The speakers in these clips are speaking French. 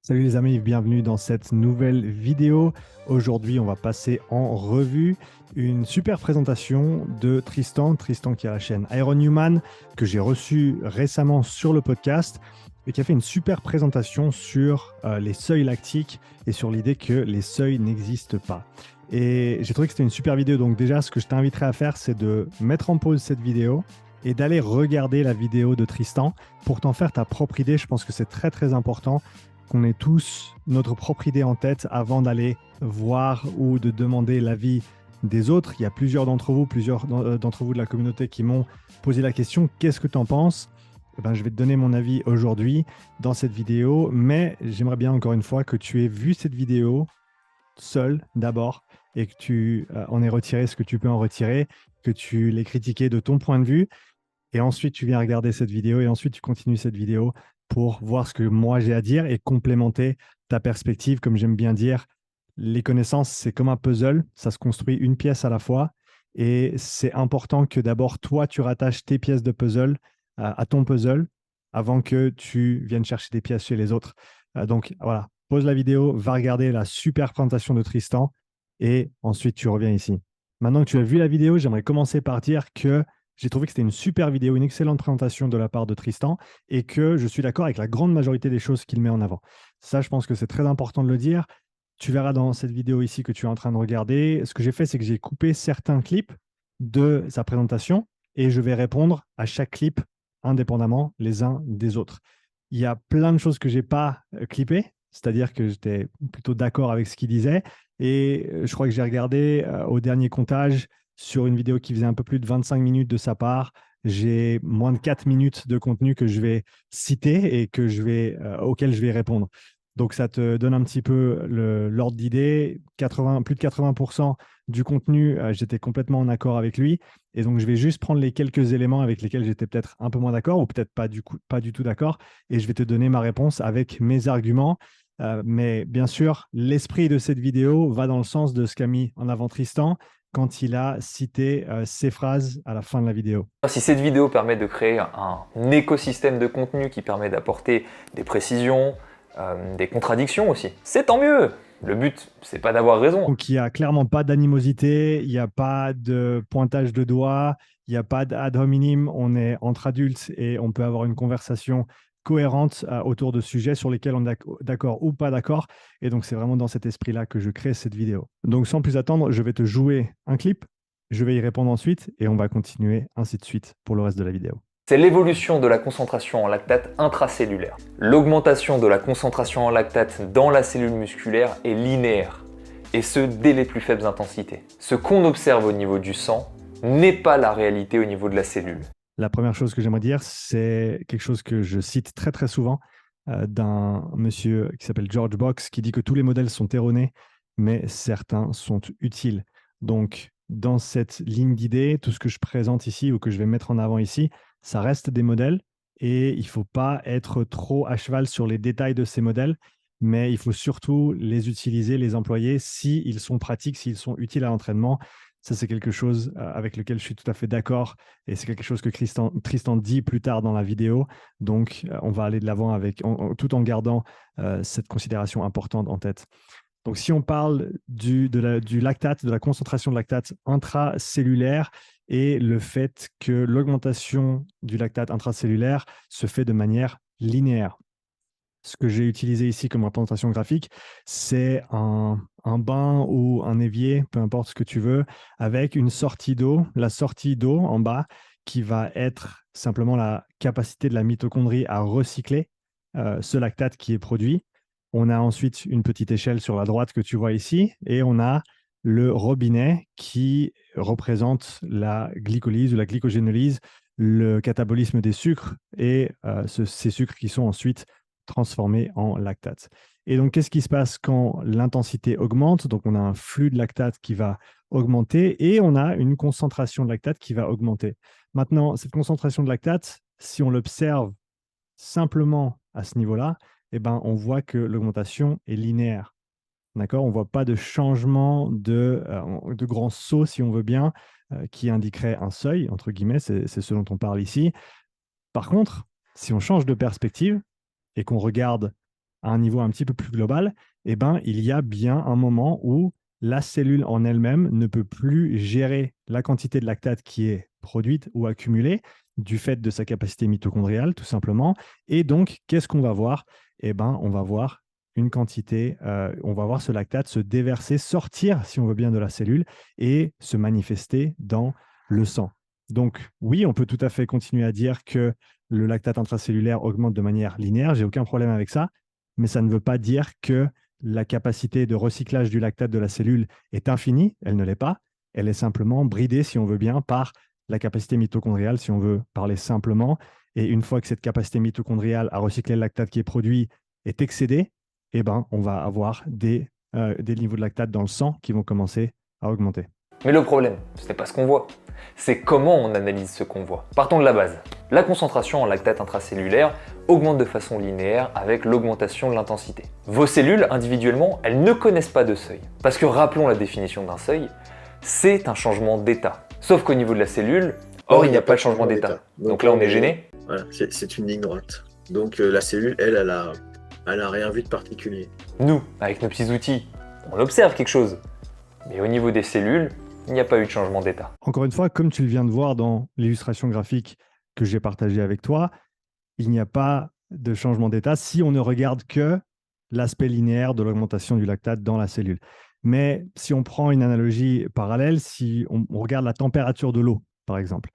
Salut les amis, bienvenue dans cette nouvelle vidéo. Aujourd'hui, on va passer en revue une super présentation de Tristan qui a la chaîne Iron Newman, que j'ai reçu récemment sur le podcast et qui a fait une super présentation sur les seuils lactiques et sur l'idée que les seuils n'existent pas. Et j'ai trouvé que c'était une super vidéo, donc déjà ce que je t'inviterai à faire, c'est de mettre en pause cette vidéo et d'aller regarder la vidéo de Tristan pour t'en faire ta propre idée. Je pense que c'est très très important qu'on ait tous notre propre idée en tête avant d'aller voir ou de demander l'avis des autres. Il y a plusieurs d'entre vous, d'entre vous de la communauté qui m'ont posé la question, qu'est-ce que tu en penses? Eh ben, je vais te donner mon avis aujourd'hui dans cette vidéo, mais j'aimerais bien encore une fois que tu aies vu cette vidéo seul d'abord et que tu en aies retiré ce que tu peux en retirer, que tu l'aies critiqué de ton point de vue et ensuite, tu viens regarder cette vidéo et ensuite, tu continues cette vidéo pour voir ce que moi j'ai à dire et complémenter ta perspective. Comme j'aime bien dire, les connaissances, c'est comme un puzzle. Ça se construit une pièce à la fois. Et c'est important que d'abord, toi, tu rattaches tes pièces de puzzle à ton puzzle avant que tu viennes chercher des pièces chez les autres. Donc, voilà, pose la vidéo, va regarder la super présentation de Tristan et ensuite, tu reviens ici. Maintenant que tu as vu la vidéo, j'aimerais commencer par dire que j'ai trouvé que c'était une super vidéo, une excellente présentation de la part de Tristan et que je suis d'accord avec la grande majorité des choses qu'il met en avant. Ça, je pense que c'est très important de le dire. Tu verras dans cette vidéo ici que tu es en train de regarder. Ce que j'ai fait, c'est que j'ai coupé certains clips de sa présentation et je vais répondre à chaque clip indépendamment les uns des autres. Il y a plein de choses que je n'ai pas clippées, c'est-à-dire que j'étais plutôt d'accord avec ce qu'il disait. Et je crois que j'ai regardé au dernier comptage sur une vidéo qui faisait un peu plus de 25 minutes de sa part. J'ai moins de 4 minutes de contenu que je vais citer et auquel je vais répondre. Donc, ça te donne un petit peu l'ordre d'idée. Plus de 80% du contenu, j'étais complètement en accord avec lui. Et donc, je vais juste prendre les quelques éléments avec lesquels j'étais peut-être un peu moins d'accord ou peut-être pas du tout d'accord. Et je vais te donner ma réponse avec mes arguments. Mais bien sûr, l'esprit de cette vidéo va dans le sens de ce qu'a mis en avant Tristan quand il a cité ces phrases à la fin de la vidéo. Si cette vidéo permet de créer un écosystème de contenu qui permet d'apporter des précisions, des contradictions aussi, c'est tant mieux. Le but, c'est pas d'avoir raison. Donc, il n'y a clairement pas d'animosité, il n'y a pas de pointage de doigts, il n'y a pas d'ad hominem. On est entre adultes et on peut avoir une conversation cohérente autour de sujets sur lesquels on est d'accord ou pas d'accord. Et donc, c'est vraiment dans cet esprit-là que je crée cette vidéo. Donc, sans plus attendre, je vais te jouer un clip, je vais y répondre ensuite et on va continuer ainsi de suite pour le reste de la vidéo. C'est l'évolution de la concentration en lactate intracellulaire. L'augmentation de la concentration en lactate dans la cellule musculaire est linéaire, et ce dès les plus faibles intensités. Ce qu'on observe au niveau du sang n'est pas la réalité au niveau de la cellule. La première chose que j'aimerais dire, c'est quelque chose que je cite très très souvent d'un monsieur qui s'appelle George Box qui dit que tous les modèles sont erronés, mais certains sont utiles. Donc, dans cette ligne d'idées, tout ce que je présente ici ou que je vais mettre en avant ici, ça reste des modèles et il ne faut pas être trop à cheval sur les détails de ces modèles, mais il faut surtout les utiliser, les employer s'ils sont pratiques, s'ils sont utiles à l'entraînement. Ça, c'est quelque chose avec lequel je suis tout à fait d'accord et c'est quelque chose que Tristan dit plus tard dans la vidéo. Donc, on va aller de l'avant tout en gardant cette considération importante en tête. Donc, si on parle du lactate, de la concentration de lactate intracellulaire et le fait que l'augmentation du lactate intracellulaire se fait de manière linéaire. Ce que j'ai utilisé ici comme représentation graphique, c'est un bain ou un évier, peu importe ce que tu veux, avec une sortie d'eau, la sortie d'eau en bas, qui va être simplement la capacité de la mitochondrie à recycler ce lactate qui est produit. On a ensuite une petite échelle sur la droite que tu vois ici, et on a le robinet qui représente la glycolyse ou la glycogénolyse, le catabolisme des sucres et ces sucres qui sont ensuite transformés en lactate. Et donc, qu'est-ce qui se passe quand l'intensité augmente? Donc, on a un flux de lactate qui va augmenter et on a une concentration de lactate qui va augmenter. Maintenant, cette concentration de lactate, si on l'observe simplement à ce niveau-là, eh ben, on voit que l'augmentation est linéaire. D'accord? On ne voit pas de changement de grand saut, si on veut bien, qui indiquerait un seuil, entre guillemets, c'est ce dont on parle ici. Par contre, si on change de perspective et qu'on regarde à un niveau un petit peu plus global, eh ben, il y a bien un moment où la cellule en elle-même ne peut plus gérer la quantité de lactate qui est produite ou accumulée du fait de sa capacité mitochondriale, tout simplement. Et donc, qu'est-ce qu'on va voir? Eh ben, on va voir une quantité, on va voir ce lactate se déverser, sortir, si on veut bien, de la cellule et se manifester dans le sang. Donc, oui, on peut tout à fait continuer à dire que le lactate intracellulaire augmente de manière linéaire, j'ai aucun problème avec ça, mais ça ne veut pas dire que la capacité de recyclage du lactate de la cellule est infinie, elle ne l'est pas, elle est simplement bridée, si on veut bien, par la capacité mitochondriale, si on veut parler simplement. Et une fois que cette capacité mitochondriale à recycler le lactate qui est produit est excédée, eh ben, on va avoir des niveaux de lactate dans le sang qui vont commencer à augmenter. Mais le problème, ce n'est pas ce qu'on voit, c'est comment on analyse ce qu'on voit. Partons de la base. La concentration en lactate intracellulaire augmente de façon linéaire avec l'augmentation de l'intensité. Vos cellules, individuellement, elles ne connaissent pas de seuil. Parce que rappelons la définition d'un seuil, c'est un changement d'état. Sauf qu'au niveau de la cellule, il n'y a pas de changement d'état. Donc là, on est gêné. Voilà, c'est une ligne droite. Donc la cellule, elle a rien vu de particulier. Nous, avec nos petits outils, on observe quelque chose. Mais au niveau des cellules, il n'y a pas eu de changement d'état. Encore une fois, comme tu le viens de voir dans l'illustration graphique que j'ai partagée avec toi, il n'y a pas de changement d'état si on ne regarde que l'aspect linéaire de l'augmentation du lactate dans la cellule. Mais si on prend une analogie parallèle, si on regarde la température de l'eau, par exemple,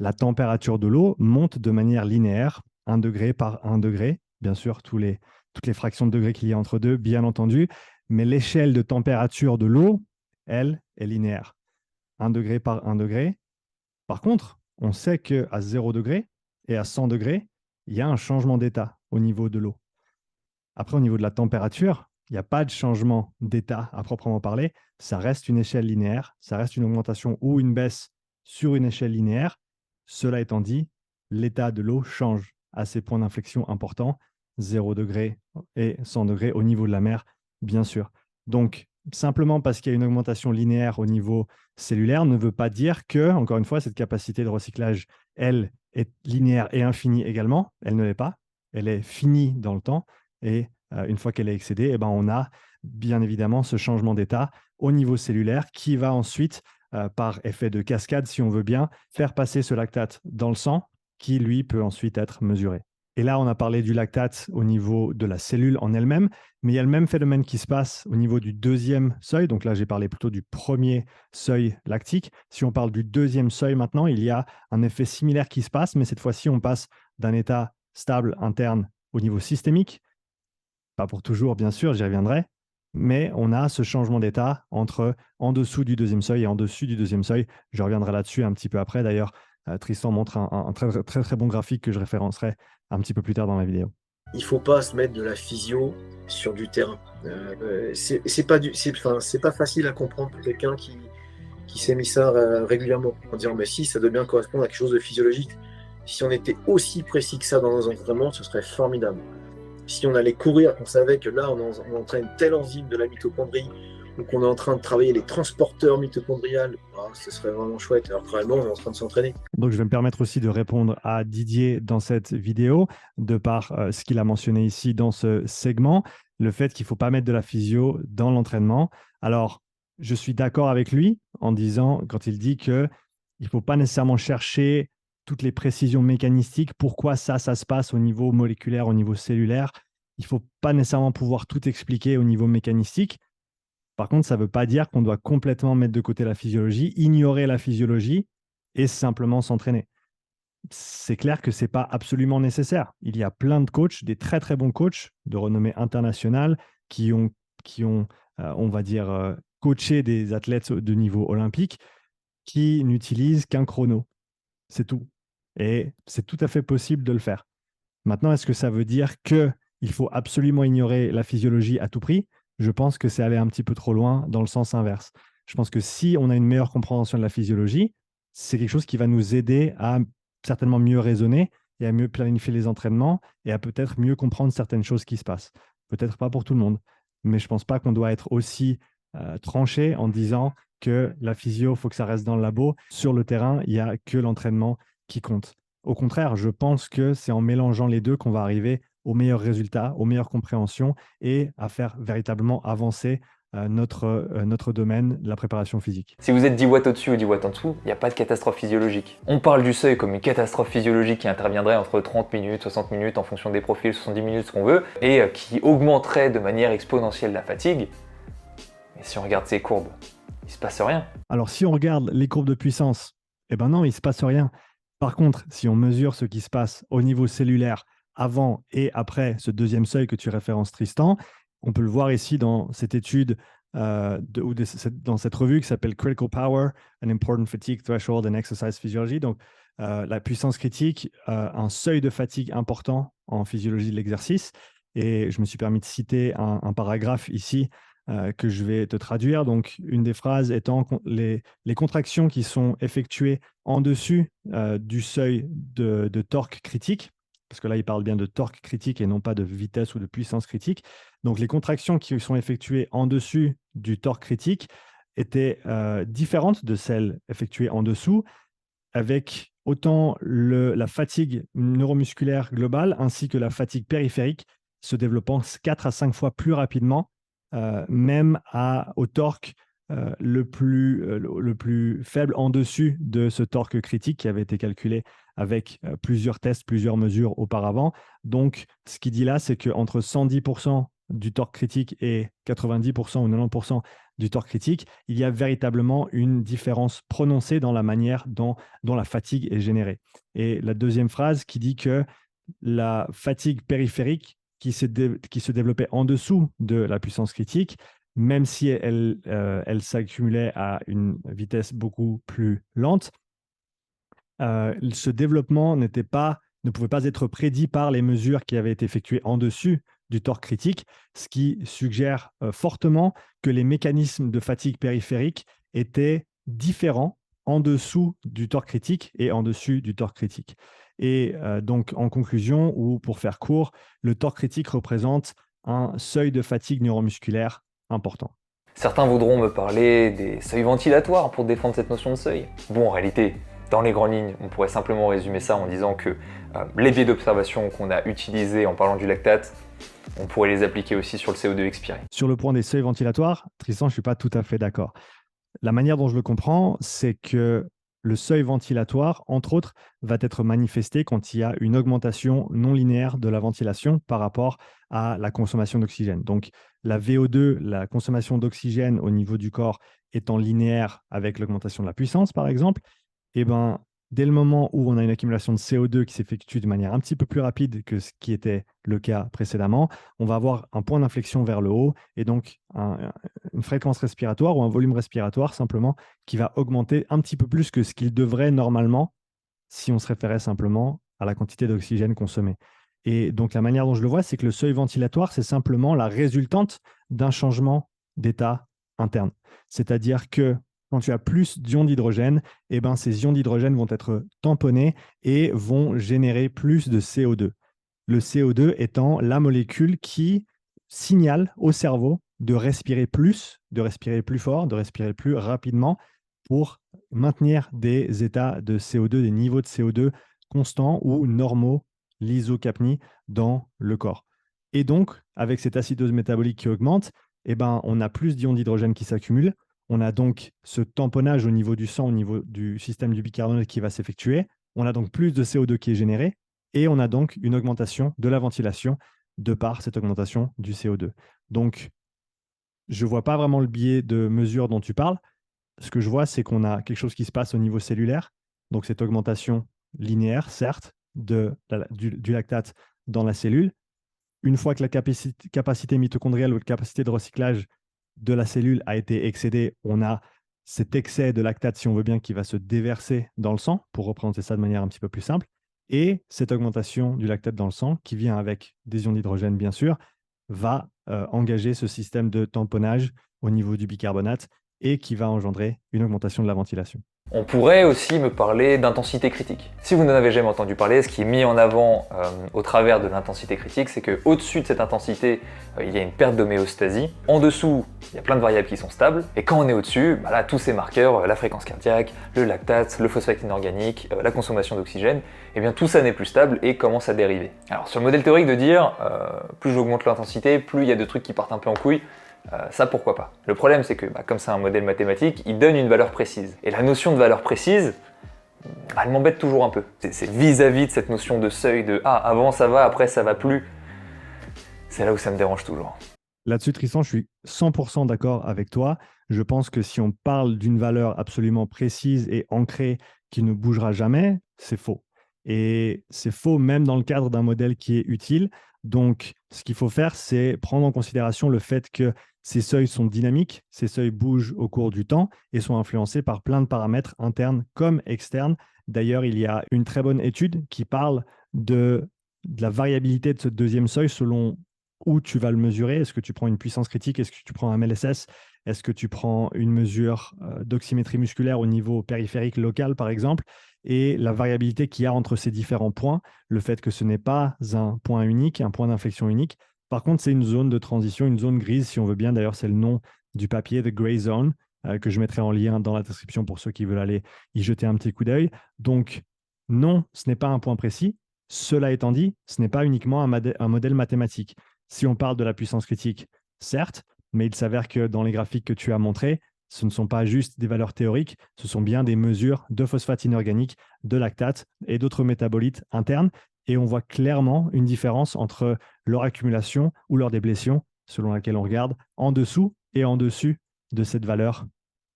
la température de l'eau monte de manière linéaire, 1 degré par 1 degré, bien sûr, toutes les fractions de degrés qu'il y a entre deux, bien entendu, mais l'échelle de température de l'eau, elle, est linéaire. 1 degré par 1 degré. Par contre, on sait qu'à 0 degré et à 100 degrés, il y a un changement d'état au niveau de l'eau. Après, au niveau de la température, il n'y a pas de changement d'état à proprement parler. Ça reste une échelle linéaire, ça reste une augmentation ou une baisse sur une échelle linéaire. Cela étant dit, l'état de l'eau change à ces points d'inflexion importants, 0 degré et 100 degrés au niveau de la mer, bien sûr. Donc, simplement parce qu'il y a une augmentation linéaire au niveau cellulaire ne veut pas dire que, encore une fois, cette capacité de recyclage, elle, est linéaire et infinie également. Elle ne l'est pas. Elle est finie dans le temps. Et une fois qu'elle est excédée, eh ben, on a bien évidemment ce changement d'état au niveau cellulaire qui va ensuite, par effet de cascade, si on veut bien, faire passer ce lactate dans le sang qui, lui, peut ensuite être mesuré. Et là, on a parlé du lactate au niveau de la cellule en elle-même, mais il y a le même phénomène qui se passe au niveau du deuxième seuil. Donc là, j'ai parlé plutôt du premier seuil lactique. Si on parle du deuxième seuil maintenant, il y a un effet similaire qui se passe, mais cette fois-ci, on passe d'un état stable interne au niveau systémique, pas pour toujours, bien sûr, j'y reviendrai, mais on a ce changement d'état entre en dessous du deuxième seuil et en dessus du deuxième seuil. Je reviendrai là-dessus un petit peu après. D'ailleurs, Tristan montre un très, très, très bon graphique que je référencerai un petit peu plus tard dans la vidéo. Il ne faut pas se mettre de la physio sur du terrain. C'est pas facile à comprendre pour quelqu'un qui s'est mis ça régulièrement en disant mais si, ça doit bien correspondre à quelque chose de physiologique. Si on était aussi précis que ça dans nos entraînements, ce serait formidable. Si on allait courir, qu'on savait que là, on entraîne telle enzyme de la mitochondrie, ou qu'on est en train de travailler les transporteurs mitochondriales, ce serait vraiment chouette. Alors que réellement, on est en train de s'entraîner. Donc, je vais me permettre aussi de répondre à Didier dans cette vidéo, de par ce qu'il a mentionné ici dans ce segment, le fait qu'il ne faut pas mettre de la physio dans l'entraînement. Alors, je suis d'accord avec lui en disant, quand il dit qu'il ne faut pas nécessairement chercher toutes les précisions mécanistiques, pourquoi ça se passe au niveau moléculaire, au niveau cellulaire. Il ne faut pas nécessairement pouvoir tout expliquer au niveau mécanistique. Par contre, ça ne veut pas dire qu'on doit complètement mettre de côté la physiologie, ignorer la physiologie et simplement s'entraîner. C'est clair que ce n'est pas absolument nécessaire. Il y a plein de coachs, des très très bons coachs de renommée internationale qui ont on va dire, coaché des athlètes de niveau olympique qui n'utilisent qu'un chrono. C'est tout. Et c'est tout à fait possible de le faire. Maintenant, est-ce que ça veut dire qu'il faut absolument ignorer la physiologie à tout prix? Je pense que c'est aller un petit peu trop loin dans le sens inverse. Je pense que si on a une meilleure compréhension de la physiologie, c'est quelque chose qui va nous aider à certainement mieux raisonner et à mieux planifier les entraînements et à peut-être mieux comprendre certaines choses qui se passent. Peut-être pas pour tout le monde, mais je ne pense pas qu'on doit être aussi tranché en disant que la physio, il faut que ça reste dans le labo. Sur le terrain, il n'y a que l'entraînement qui compte. Au contraire, je pense que c'est en mélangeant les deux qu'on va arriver aux meilleurs résultats, aux meilleures compréhensions et à faire véritablement avancer notre domaine de la préparation physique. Si vous êtes 10 watts au-dessus ou 10 watts en dessous, il n'y a pas de catastrophe physiologique. On parle du seuil comme une catastrophe physiologique qui interviendrait entre 30 minutes, 60 minutes en fonction des profils, 70 minutes, ce qu'on veut, et qui augmenterait de manière exponentielle la fatigue. Mais si on regarde ces courbes, il se passe rien. Alors, si on regarde les courbes de puissance, eh ben non, il ne se passe rien. Par contre, si on mesure ce qui se passe au niveau cellulaire avant et après ce deuxième seuil que tu références, Tristan, on peut le voir ici dans cette étude dans cette revue qui s'appelle Critical Power, an Important Fatigue Threshold and Exercise Physiology. Donc, la puissance critique, un seuil de fatigue important en physiologie de l'exercice. Et je me suis permis de citer un paragraphe ici que je vais te traduire. Donc, une des phrases étant les contractions qui sont effectuées en dessus du seuil de torque critique, parce que là, il parle bien de torque critique et non pas de vitesse ou de puissance critique. Donc, les contractions qui sont effectuées en dessus du torque critique étaient différentes de celles effectuées en dessous, avec autant la fatigue neuromusculaire globale ainsi que la fatigue périphérique se développant 4 à 5 fois plus rapidement, même au torque le plus faible en dessus de ce torque critique qui avait été calculé avec plusieurs tests, plusieurs mesures auparavant. Donc, ce qu'il dit là, c'est qu'entre 110% du torque critique et 90% ou 90% du torque critique, il y a véritablement une différence prononcée dans la manière dont la fatigue est générée. Et la deuxième phrase qui dit que la fatigue périphérique qui se développait en dessous de la puissance critique, même si elle s'accumulait à une vitesse beaucoup plus lente, ce développement ne pouvait pas être prédit par les mesures qui avaient été effectuées en dessus du torque critique, ce qui suggère fortement que les mécanismes de fatigue périphérique étaient différents en dessous du torque critique et en dessus du torque critique. Et donc, en conclusion, ou pour faire court, le torque critique représente un seuil de fatigue neuromusculaire important. Certains voudront me parler des seuils ventilatoires pour défendre cette notion de seuil. Bon, en réalité, dans les grandes lignes, on pourrait simplement résumer ça en disant que les biais d'observation qu'on a utilisés en parlant du lactate, on pourrait les appliquer aussi sur le CO2 expiré. Sur le point des seuils ventilatoires, Tristan, je ne suis pas tout à fait d'accord. La manière dont je le comprends, c'est que le seuil ventilatoire, entre autres, va être manifesté quand il y a une augmentation non linéaire de la ventilation par rapport à la consommation d'oxygène. Donc, la VO2, la consommation d'oxygène au niveau du corps étant linéaire avec l'augmentation de la puissance, par exemple, eh ben, dès le moment où on a une accumulation de CO2 qui s'effectue de manière un petit peu plus rapide que ce qui était le cas précédemment, on va avoir un point d'inflexion vers le haut et donc une fréquence respiratoire ou un volume respiratoire simplement qui va augmenter un petit peu plus que ce qu'il devrait normalement si on se référait simplement à la quantité d'oxygène consommée. Et donc la manière dont je le vois, c'est que le seuil ventilatoire, c'est simplement la résultante d'un changement d'état interne. C'est-à-dire que quand tu as plus d'ions d'hydrogène, eh ben, ces ions d'hydrogène vont être tamponnés et vont générer plus de CO2. Le CO2 étant la molécule qui signale au cerveau de respirer plus fort, de respirer plus rapidement pour maintenir des états de CO2, des niveaux de CO2 constants ou normaux, l'isocapnie, dans le corps. Et donc, avec cette acidose métabolique qui augmente, eh ben, on a plus d'ions d'hydrogène qui s'accumulent. On a donc ce tamponnage au niveau du sang, au niveau du système du bicarbonate qui va s'effectuer. On a donc plus de CO2 qui est généré et on a donc une augmentation de la ventilation de par cette augmentation du CO2. Donc, je ne vois pas vraiment le biais de mesure dont tu parles. Ce que je vois, c'est qu'on a quelque chose qui se passe au niveau cellulaire. Donc, cette augmentation linéaire, certes, du lactate dans la cellule. Une fois que la capacité mitochondriale ou la capacité de recyclage de la cellule a été excédée, on a cet excès de lactate, si on veut bien, qui va se déverser dans le sang, pour représenter ça de manière un petit peu plus simple. Et cette augmentation du lactate dans le sang, qui vient avec des ions d'hydrogène, bien sûr, va engager ce système de tamponnage au niveau du bicarbonate et qui va engendrer une augmentation de la ventilation. On pourrait aussi me parler d'intensité critique. Si vous n'en avez jamais entendu parler, ce qui est mis en avant au travers de l'intensité critique, c'est qu'au-dessus de cette intensité, il y a une perte d'homéostasie. En dessous, il y a plein de variables qui sont stables. Et quand on est au-dessus, là, tous ces marqueurs, la fréquence cardiaque, le lactate, le phosphate inorganique, la consommation d'oxygène, eh bien tout ça n'est plus stable et commence à dériver. Alors sur le modèle théorique de dire, plus j'augmente l'intensité, plus il y a de trucs qui partent un peu en couille, ça pourquoi pas. Le problème c'est que comme c'est un modèle mathématique, il donne une valeur précise. Et la notion de valeur précise, elle m'embête toujours un peu. C'est vis-à-vis de cette notion de seuil de avant ça va, après ça va plus. C'est là où ça me dérange toujours. Là-dessus, Tristan, je suis 100% d'accord avec toi. Je pense que si on parle d'une valeur absolument précise et ancrée qui ne bougera jamais, c'est faux. Et c'est faux même dans le cadre d'un modèle qui est utile. Donc, ce qu'il faut faire, c'est prendre en considération le fait que ces seuils sont dynamiques, ces seuils bougent au cours du temps et sont influencés par plein de paramètres internes comme externes. D'ailleurs, il y a une très bonne étude qui parle de la variabilité de ce deuxième seuil selon où tu vas le mesurer. Est-ce que tu prends une puissance critique? Est-ce que tu prends un MLSS? Est-ce que tu prends une mesure d'oxymétrie musculaire au niveau périphérique local, par exemple? Et la variabilité qu'il y a entre ces différents points, le fait que ce n'est pas un point unique, un point d'inflexion unique. Par contre, c'est une zone de transition, une zone grise, si on veut bien. D'ailleurs, c'est le nom du papier, The Gray Zone, que je mettrai en lien dans la description pour ceux qui veulent aller y jeter un petit coup d'œil. Donc, non, ce n'est pas un point précis. Cela étant dit, ce n'est pas uniquement un modèle mathématique. Si on parle de la puissance critique, certes, mais il s'avère que dans les graphiques que tu as montrés, ce ne sont pas juste des valeurs théoriques, ce sont bien des mesures de phosphate inorganique, de lactate et d'autres métabolites internes. Et on voit clairement une différence entre leur accumulation ou leur déplétion, selon laquelle on regarde, en dessous et en dessus de cette valeur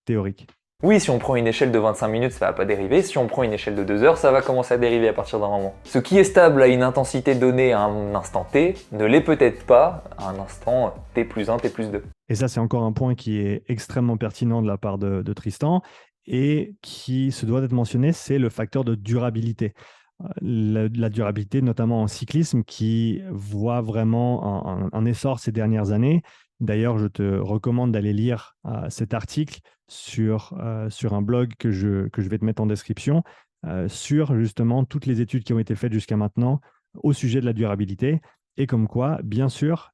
théorique. Oui, si on prend une échelle de 25 minutes, ça va pas dériver. Si on prend une échelle de 2 heures, ça va commencer à dériver à partir d'un moment. Ce qui est stable à une intensité donnée à un instant T, ne l'est peut-être pas à un instant T plus 1, T plus 2. Et ça, c'est encore un point qui est extrêmement pertinent de la part de Tristan et qui se doit d'être mentionné, c'est le facteur de durabilité. La durabilité, notamment en cyclisme, qui voit vraiment un essor ces dernières années. D'ailleurs, je te recommande d'aller lire cet article sur un blog que je vais te mettre en description, sur justement toutes les études qui ont été faites jusqu'à maintenant au sujet de la durabilité. Et comme quoi, bien sûr,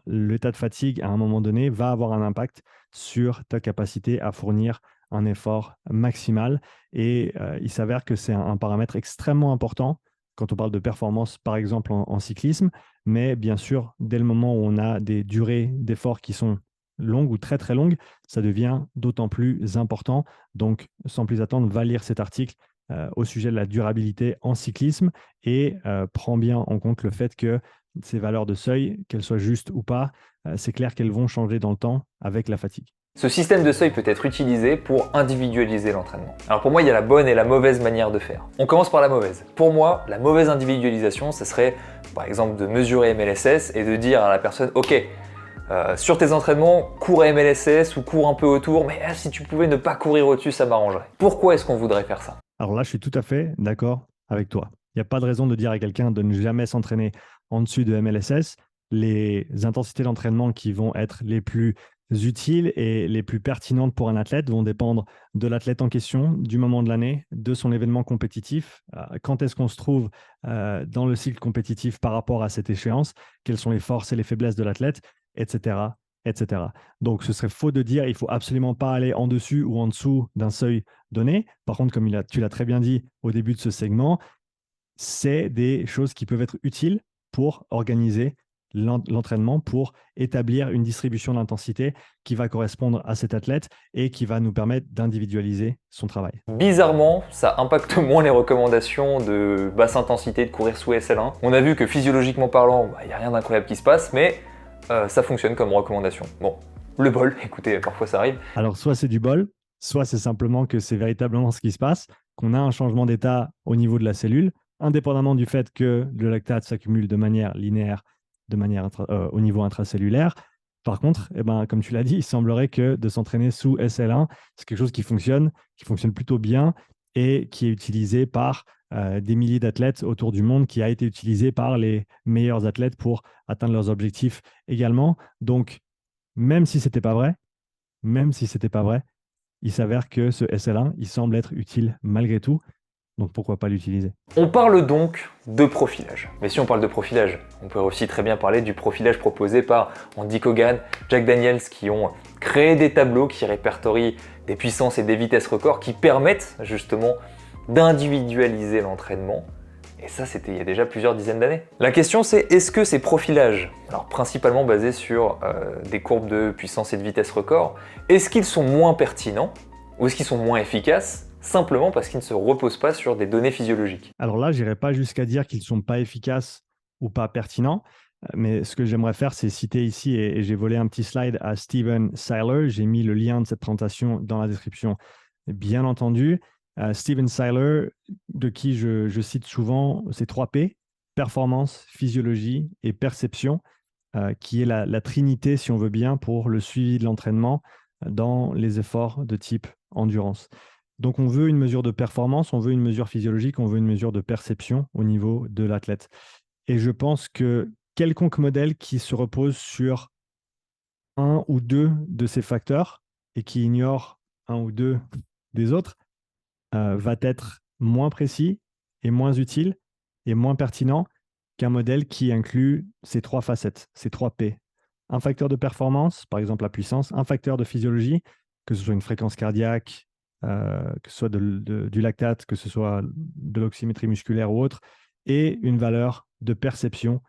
l'état de fatigue, à un moment donné, va avoir un impact sur ta capacité à fournir un effort maximal. Et il s'avère que c'est un paramètre extrêmement important quand on parle de performance, par exemple en cyclisme. Mais bien sûr, dès le moment où on a des durées d'effort qui sont longues ou très très longues, ça devient d'autant plus important. Donc, sans plus attendre, va lire cet article au sujet de la durabilité en cyclisme et prends bien en compte le fait que ces valeurs de seuil, qu'elles soient justes ou pas, c'est clair qu'elles vont changer dans le temps avec la fatigue. Ce système de seuil peut être utilisé pour individualiser l'entraînement. Alors pour moi, il y a la bonne et la mauvaise manière de faire. On commence par la mauvaise. Pour moi, la mauvaise individualisation, ce serait par exemple de mesurer MLSS et de dire à la personne « Ok, sur tes entraînements, cours à MLSS ou cours un peu autour, mais si tu pouvais ne pas courir au-dessus, ça m'arrangerait. » Pourquoi est-ce qu'on voudrait faire ça? Alors là, je suis tout à fait d'accord avec toi. Il n'y a pas de raison de dire à quelqu'un de ne jamais s'entraîner en dessus de MLSS. Les intensités d'entraînement qui vont être les plus utiles et les plus pertinentes pour un athlète vont dépendre de l'athlète en question, du moment de l'année, de son événement compétitif. Quand est-ce qu'on se trouve dans le cycle compétitif par rapport à cette échéance? Quelles sont les forces et les faiblesses de l'athlète, etc., etc. Donc, ce serait faux de dire il faut absolument pas aller en dessus ou en dessous d'un seuil donné. Par contre, comme tu l'as très bien dit au début de ce segment, c'est des choses qui peuvent être utiles pour organiser l'entraînement, pour établir une distribution d'intensité qui va correspondre à cet athlète et qui va nous permettre d'individualiser son travail. Bizarrement, ça impacte moins les recommandations de basse intensité de courir sous SL1. On a vu que physiologiquement parlant, il n'y a rien d'incroyable qui se passe, mais ça fonctionne comme recommandation. Bon, le bol, écoutez, parfois ça arrive. Alors, soit c'est du bol, soit c'est simplement que c'est véritablement ce qui se passe, qu'on a un changement d'état au niveau de la cellule, indépendamment du fait que le lactate s'accumule de manière linéaire, au niveau intracellulaire. Par contre, comme tu l'as dit, il semblerait que de s'entraîner sous SL1, c'est quelque chose qui fonctionne plutôt bien et qui est utilisé par des milliers d'athlètes autour du monde, qui a été utilisé par les meilleurs athlètes pour atteindre leurs objectifs également. Donc, même si ce n'était pas vrai, il s'avère que ce SL1, il semble être utile malgré tout. Donc pourquoi pas l'utiliser? On parle donc de profilage. Mais si on parle de profilage, on peut aussi très bien parler du profilage proposé par Andy Coggan, Jack Daniels, qui ont créé des tableaux qui répertorient des puissances et des vitesses records qui permettent justement d'individualiser l'entraînement. Et ça, c'était il y a déjà plusieurs dizaines d'années. La question c'est, est-ce que ces profilages, alors principalement basés sur des courbes de puissance et de vitesse record, est-ce qu'ils sont moins pertinents ou est-ce qu'ils sont moins efficaces simplement parce qu'ils ne se reposent pas sur des données physiologiques? Alors là, je n'irai pas jusqu'à dire qu'ils ne sont pas efficaces ou pas pertinents, mais ce que j'aimerais faire, c'est citer ici, et j'ai volé un petit slide à Steven Seiler. J'ai mis le lien de cette présentation dans la description, bien entendu. Steven Seiler, de qui je cite souvent ces 3 P, performance, physiologie et perception, qui est la trinité, si on veut bien, pour le suivi de l'entraînement dans les efforts de type endurance. Donc, on veut une mesure de performance, on veut une mesure physiologique, on veut une mesure de perception au niveau de l'athlète. Et je pense que quelconque modèle qui se repose sur un ou deux de ces facteurs et qui ignore un ou deux des autres va être moins précis et moins utile et moins pertinent qu'un modèle qui inclut ces 3 facettes, ces 3 P. Un facteur de performance, par exemple la puissance, un facteur de physiologie, que ce soit une fréquence cardiaque, que ce soit du lactate, que ce soit de l'oxymétrie musculaire ou autre, et une valeur de perception,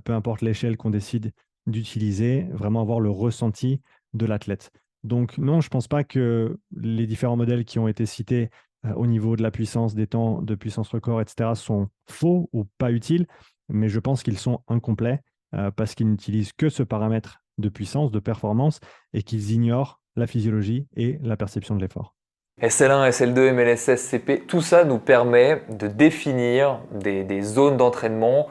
peu importe l'échelle qu'on décide d'utiliser, vraiment avoir le ressenti de l'athlète. Donc non, je ne pense pas que les différents modèles qui ont été cités au niveau de la puissance, des temps de puissance record, etc., sont faux ou pas utiles, mais je pense qu'ils sont incomplets parce qu'ils n'utilisent que ce paramètre de puissance, de performance, et qu'ils ignorent la physiologie et la perception de l'effort. SL1, SL2, MLS, SCP, tout ça nous permet de définir des zones d'entraînement,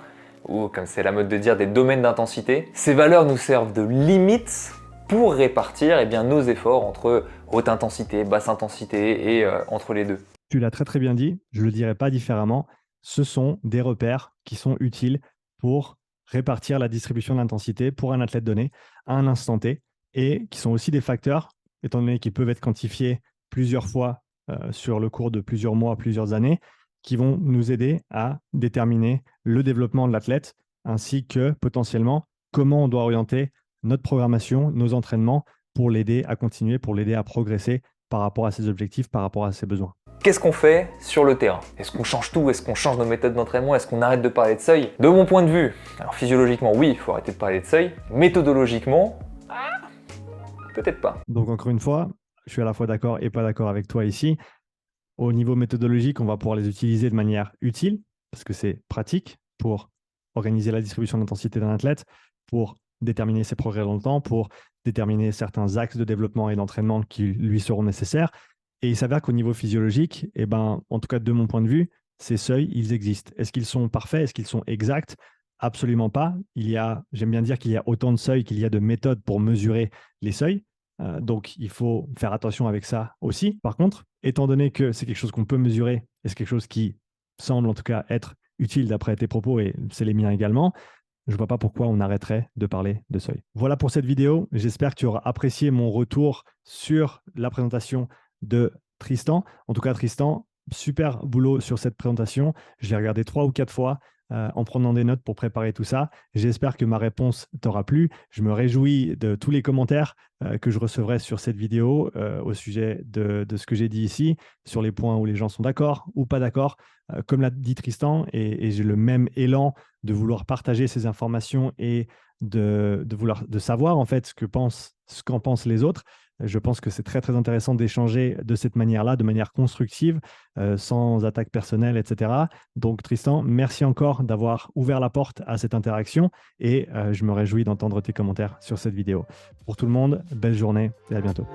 ou comme c'est la mode de dire, des domaines d'intensité. Ces valeurs nous servent de limites pour répartir nos efforts entre haute intensité, basse intensité et entre les deux. Tu l'as très très bien dit, je ne le dirai pas différemment, ce sont des repères qui sont utiles pour répartir la distribution de l'intensité pour un athlète donné à un instant T, et qui sont aussi des facteurs, étant donné qu'ils peuvent être quantifiés plusieurs fois sur le cours de plusieurs mois, plusieurs années, qui vont nous aider à déterminer le développement de l'athlète, ainsi que potentiellement comment on doit orienter notre programmation, nos entraînements pour l'aider à continuer, pour l'aider à progresser par rapport à ses objectifs, par rapport à ses besoins. Qu'est-ce qu'on fait sur le terrain? Est-ce qu'on change tout? Est-ce qu'on change nos méthodes d'entraînement? Est-ce qu'on arrête de parler de seuil? De mon point de vue, alors physiologiquement, oui, il faut arrêter de parler de seuil. Méthodologiquement, peut-être pas. Donc encore une fois, je suis à la fois d'accord et pas d'accord avec toi ici. Au niveau méthodologique, on va pouvoir les utiliser de manière utile, parce que c'est pratique pour organiser la distribution d'intensité d'un athlète, pour déterminer ses progrès dans le temps, pour déterminer certains axes de développement et d'entraînement qui lui seront nécessaires. Et il s'avère qu'au niveau physiologique, en tout cas de mon point de vue, ces seuils, ils existent. Est-ce qu'ils sont parfaits? Est-ce qu'ils sont exacts? Absolument pas. J'aime bien dire qu'il y a autant de seuils qu'il y a de méthodes pour mesurer les seuils. Donc, il faut faire attention avec ça aussi. Par contre, étant donné que c'est quelque chose qu'on peut mesurer et c'est quelque chose qui semble en tout cas être utile d'après tes propos, et c'est les miens également, je ne vois pas pourquoi on arrêterait de parler de seuil. Voilà pour cette vidéo. J'espère que tu auras apprécié mon retour sur la présentation de Tristan. En tout cas, Tristan, super boulot sur cette présentation. Je l'ai regardé 3 ou 4 fois en prenant des notes pour préparer tout ça. J'espère que ma réponse t'aura plu. Je me réjouis de tous les commentaires que je recevrai sur cette vidéo au sujet de ce que j'ai dit ici, sur les points où les gens sont d'accord ou pas d'accord. Comme l'a dit Tristan, et j'ai le même élan de vouloir partager ces informations et de savoir en fait ce qu'en pensent les autres. Je pense que c'est très, très intéressant d'échanger de cette manière-là, de manière constructive, sans attaque personnelle, etc. Donc, Tristan, merci encore d'avoir ouvert la porte à cette interaction et je me réjouis d'entendre tes commentaires sur cette vidéo. Pour tout le monde, belle journée et à bientôt.